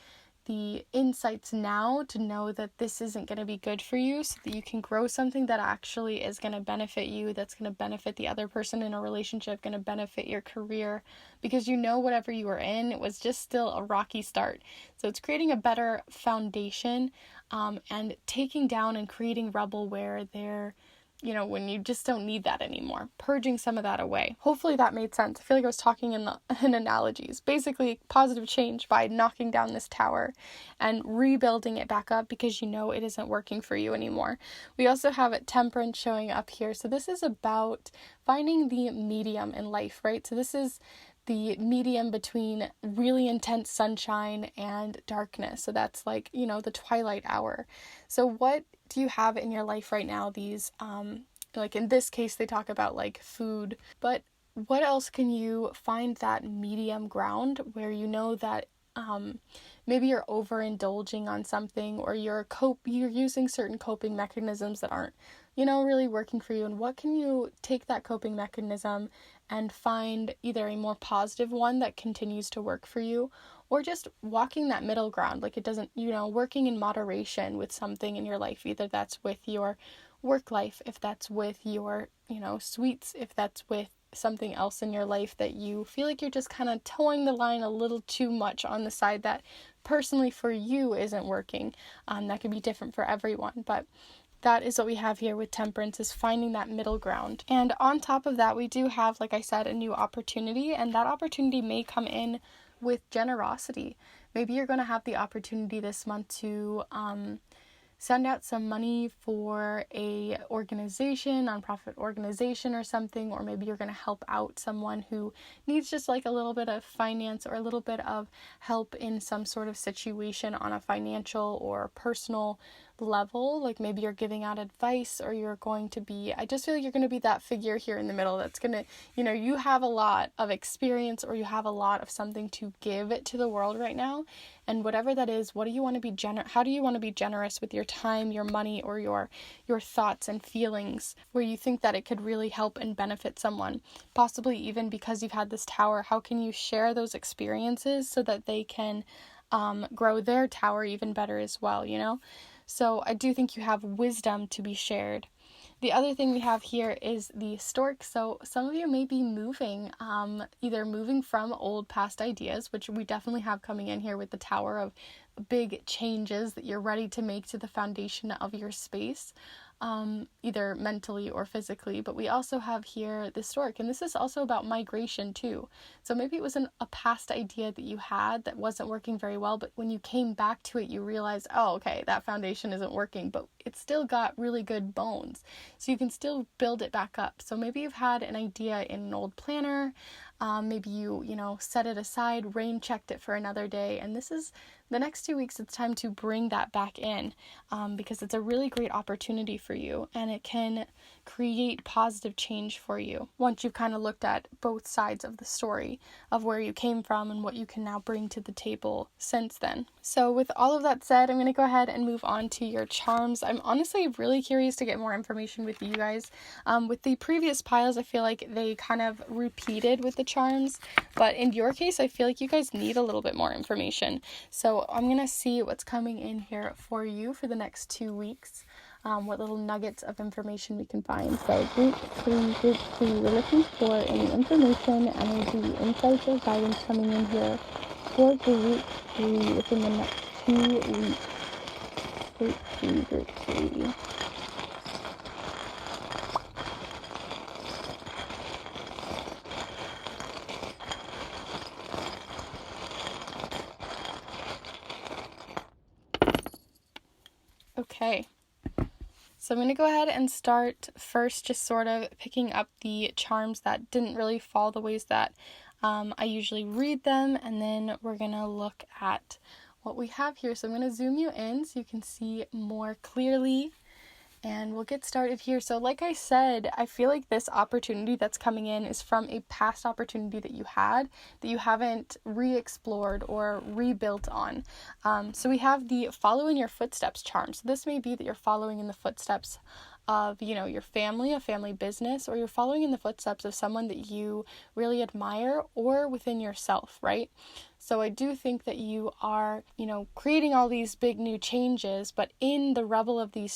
insights now to know that this isn't going to be good for you, so that you can grow something that actually is going to benefit you, that's going to benefit the other person in a relationship, going to benefit your career, because you know whatever you were in, it was just still a rocky start. So it's creating a better foundation and taking down and creating rubble where there, you know, when you just don't need that anymore, purging some of that away. Hopefully that made sense. I feel like I was talking in analogies. Basically, positive change by knocking down this tower and rebuilding it back up because you know it isn't working for you anymore. We also have Temperance showing up here. So this is about finding the medium in life, right? So this is the medium between really intense sunshine and darkness. So that's like, you know, the twilight hour. So what do you have in your life right now? These, like in this case, they talk about like food, but what else can you find that medium ground where you know that maybe you're overindulging on something, or you're using certain coping mechanisms that aren't, really working for you. And what can you take that coping mechanism and find either a more positive one that continues to work for you, or just walking that middle ground. Like, it doesn't, working in moderation with something in your life, either that's with your work life, if that's with your, sweets, if that's with something else in your life that you feel like you're just kind of towing the line a little too much on the side that personally for you isn't working. That could be different for everyone, but that is what we have here with temperance, is finding that middle ground. And on top of that, we do have, like I said, a new opportunity, and that opportunity may come in with generosity. Maybe you're going to have the opportunity this month to send out some money for a organization, nonprofit organization or something, or maybe you're going to help out someone who needs just like a little bit of finance or a little bit of help in some sort of situation on a financial or personal level. Like, maybe you're giving out advice, or you're going to be, I just feel like you're going to be that figure here in the middle that's going to, you have a lot of experience, or you have a lot of something to give to the world right now. And whatever that is, what do you want to be how do you want to be generous with your time, your money, or your thoughts and feelings, where you think that it could really help and benefit someone? Possibly even because you've had this tower, how can you share those experiences so that they can grow their tower even better as well, So I do think you have wisdom to be shared. The other thing we have here is the stork. So some of you may be moving, either moving from old past ideas, which we definitely have coming in here with the tower of big changes that you're ready to make to the foundation of your space, either mentally or physically. But we also have here the stork, and this is also about migration too. So maybe it was a past idea that you had that wasn't working very well, but when you came back to it, you realized, oh, okay, that foundation isn't working, but it's still got really good bones, so you can still build it back up. So maybe you've had an idea in an old planner, maybe you set it aside, rain checked it for another day, and this is the next 2 weeks. It's time to bring that back in, because it's a really great opportunity for you, and it can create positive change for you once you've kind of looked at both sides of the story of where you came from and what you can now bring to the table since then. So with all of that said, I'm going to go ahead and move on to your charms. I'm honestly really curious to get more information with you guys. With the previous piles, I feel like they kind of repeated with the charms, but in your case, I feel like you guys need a little bit more information. So I'm going to see what's coming in here for you for the next 2 weeks. What little nuggets of information we can find. So group 3, we're looking for any information, energy, insights, or guidance coming in here for group 3 within the next 2 weeks. Group 3. Okay. So I'm going to go ahead and start first just sort of picking up the charms that didn't really fall the ways that I usually read them, and then we're going to look at what we have here. So I'm going to zoom you in so you can see more clearly, and we'll get started here. So like I said, I feel like this opportunity that's coming in is from a past opportunity that you had that you haven't re-explored or rebuilt on. So we have the follow in your footsteps charm. So this may be that you're following in the footsteps of, your family, a family business, or you're following in the footsteps of someone that you really admire, or within yourself, right? So I do think that you are, creating all these big new changes, but in the rubble of the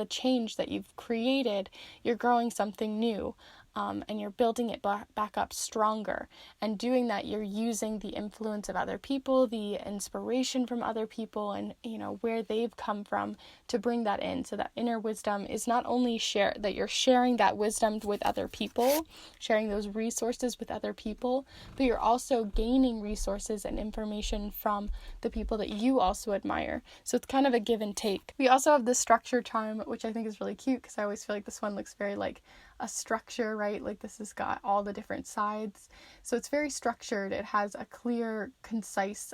change that you've created, you're growing something new. And you're building it back up stronger. And doing that, you're using the influence of other people, the inspiration from other people, and, where they've come from to bring that in. So that inner wisdom is not only that you're sharing that wisdom with other people, sharing those resources with other people, but you're also gaining resources and information from the people that you also admire. So it's kind of a give and take. We also have the structure charm, which I think is really cute, because I always feel like this one looks very like a structure, right? Like this has got all the different sides. So it's very structured. It has a clear, concise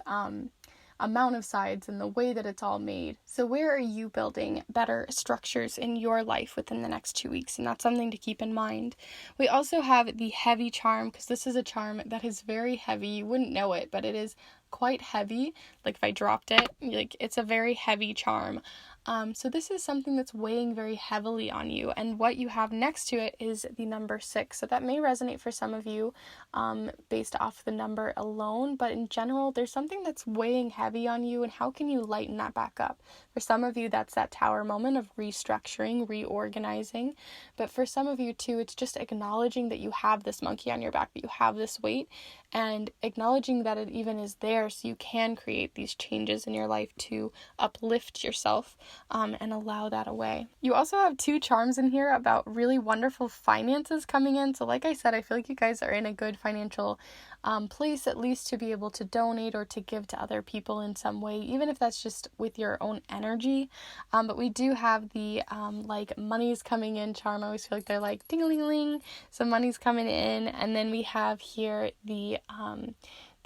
amount of sides and the way that it's all made. So where are you building better structures in your life within the next 2 weeks? And that's something to keep in mind. We also have the heavy charm, because this is a charm that is very heavy. You wouldn't know it, but it is quite heavy. Like if I dropped it, like it's a very heavy charm. So this is something that's weighing very heavily on you, and what you have next to it is the number 6. So that may resonate for some of you based off the number alone, but in general, there's something that's weighing heavy on you, and how can you lighten that back up? For some of you, that's that tower moment of restructuring, reorganizing, but for some of you too, it's just acknowledging that you have this monkey on your back, that you have this weight, and acknowledging that it even is there so you can create these changes in your life to uplift yourself and allow that away. You also have 2 charms in here about really wonderful finances coming in. So like I said, I feel like you guys are in a good financial place, at least to be able to donate or to give to other people in some way, even if that's just with your own energy. But we do have the like money's coming in charm. I always feel like they're like ding-a-ling-a-ling, so money's coming in. And then we have here the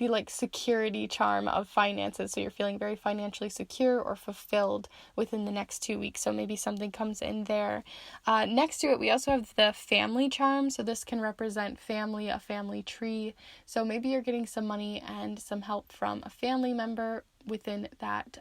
like security charm of finances. So you're feeling very financially secure or fulfilled within the next 2 weeks. So maybe something comes in there. Next to it, we also have the family charm. So this can represent family, a family tree. So maybe you're getting some money and some help from a family member within that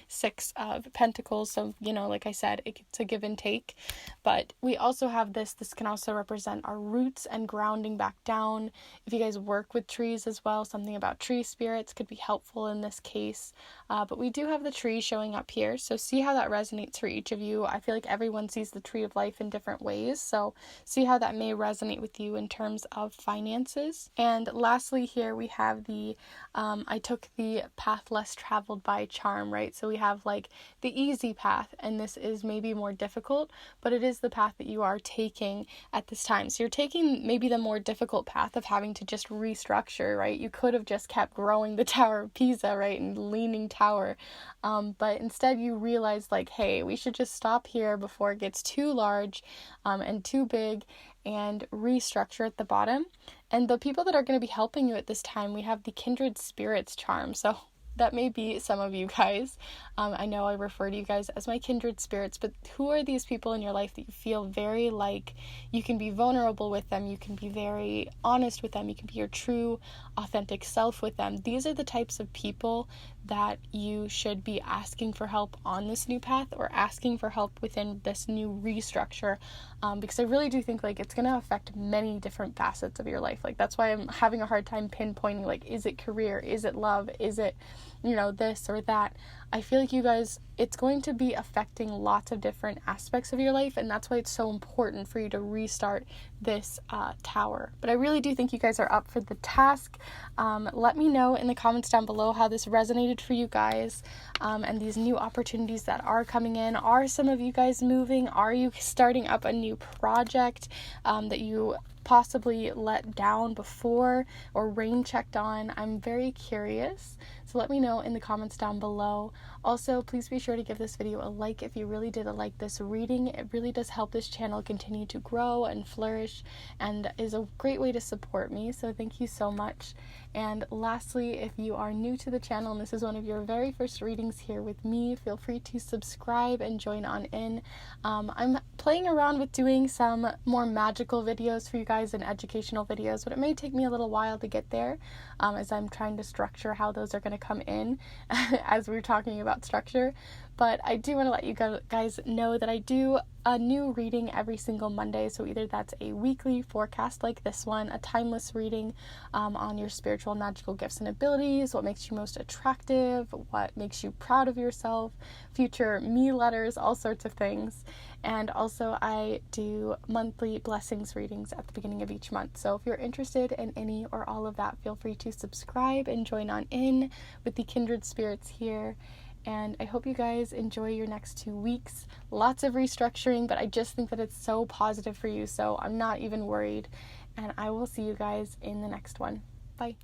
6 of Pentacles. So, you know, like I said, it's a give and take. But we also have this can also represent our roots and grounding back down. If you guys work with trees as well, something about tree spirits could be helpful in this case. But we do have the tree showing up here, so see how that resonates for each of you. I feel like everyone sees the tree of life in different ways, so see how that may resonate with you in terms of finances. And lastly here we have the I took the path less traveled by charm, right? So we have like the easy path, and this is maybe more difficult, but it is the path that you are taking at this time. So you're taking maybe the more difficult path of having to just restructure, right? You could have just kept growing the Tower of Pisa, right, and leaning tower, but instead you realize like, hey, we should just stop here before it gets too large and too big, and restructure at the bottom. And the people that are going to be helping you at this time, we have the Kindred Spirits charm. So that may be some of you guys. I know I refer to you guys as my kindred spirits, but who are these people in your life that you feel very like you can be vulnerable with them, you can be very honest with them, you can be your true, authentic self with them? These are the types of people that you should be asking for help on this new path, or asking for help within this new restructure, because I really do think like it's going to affect many different facets of your life. Like that's why I'm having a hard time pinpointing, like, is it career, is it love, is it, you know, this or that. I feel like you guys, it's going to be affecting lots of different aspects of your life, and that's why it's so important for you to restart this tower. But I really do think you guys are up for the task. Let me know in the comments down below how this resonated for you guys, and these new opportunities that are coming in. Are some of you guys moving? Are you starting up a new project that you possibly let down before or rain checked on? I'm very curious, so let me know in the comments down below. Also, please be sure to give this video a like if you really did like this reading. It really does help this channel continue to grow and flourish, and is a great way to support me, so thank you so much. And lastly, if you are new to the channel and this is one of your very first readings here with me, feel free to subscribe and join on in. I'm playing around with doing some more magical videos for you guys and educational videos, but it may take me a little while to get there, as I'm trying to structure how those are going to come in as we're talking about structure. But I do want to let you guys know that I do a new reading every single Monday. So either that's a weekly forecast like this one, a timeless reading on your spiritual and magical gifts and abilities, what makes you most attractive, what makes you proud of yourself, future me letters, all sorts of things. And also I do monthly blessings readings at the beginning of each month. So if you're interested in any or all of that, feel free to subscribe and join on in with the kindred spirits here. And I hope you guys enjoy your next 2 weeks. Lots of restructuring, but I just think that it's so positive for you, so I'm not even worried. And I will see you guys in the next one. Bye.